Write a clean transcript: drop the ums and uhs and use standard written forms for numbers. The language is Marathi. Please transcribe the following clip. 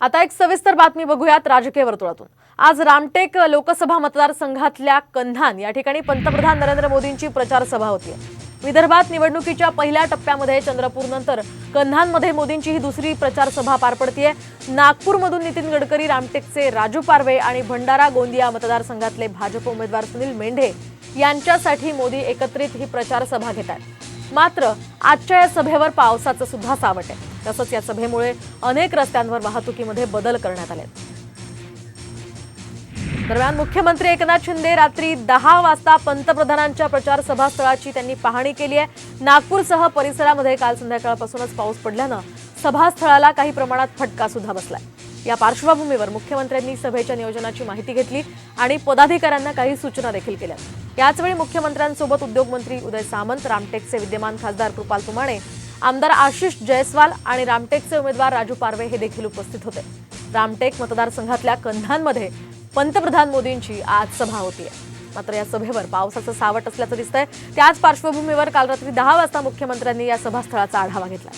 आता एक सविस्तर बातमी बघूयात राजकीय वर्तुळातून। आज रामटेक लोकसभा मतदारसंघातल्या कंधान या ठिकाणी पंतप्रधान नरेंद्र मोदींची प्रचार सभा होतीये। विदर्भात निवडणुकीच्या पहिल्या टप्प्यामध्ये चंद्रपूरनंतर कंधानमध्ये मोदींची ही दुसरी प्रचार सभा पार पडतीये। नागपूरमधून नितीन गडकरी, रामटेकचे राजू पारवे आणि भंडारा गोंदिया मतदारसंघातले भाजप उमेदवार सुनील मेंढे यांच्यासाठी मोदी एकत्रित ही प्रचार सभा घेतात। मात्र आजच्या या सभेवर पावसाचं सुद्धा सावट आहे। तसंच या सभेमुळे अनेक रस्त्यांवर वाहतुकीमध्ये बदल करण्यात आले। दरम्यान मुख्यमंत्री एकनाथ शिंदे रात्री 10 वाजता पंतप्रधानांच्या प्रचार सभास्थळाची त्यांनी पाहणी केली आहे। नागपूरसह परिसरामध्ये काल संध्याकाळपासूनच पाऊस पडल्यानं सभास्थळाला काही प्रमाणात फटका सुद्धा बसलाय। या पार्श्वभूमीवर मुख्यमंत्र्यांनी सभेच्या नियोजनाची माहिती घेतली आणि पदाधिकाऱ्यांना काही सूचना देखील केल्या। याचवेळी मुख्यमंत्र्यांसोबत उद्योगमंत्री उदय सामंत, रामटेकचे विद्यमान खासदार कृपाल तुमाणे, आमदार आशिष जयस्वाल आणि रामटेकचे उमेदवार राजू पारवे हे देखील उपस्थित होते। रामटेक मतदारसंघातल्या कंधानमध्ये पंतप्रधान मोदींची आज सभा होतीये। मात्र या सभेवर पावसाचं सावट असल्याचं दिसतंय। त्याच पार्श्वभूमीवर काल रात्री 10 वाजता मुख्यमंत्र्यांनी या सभास्थळाचा आढावा घेतला।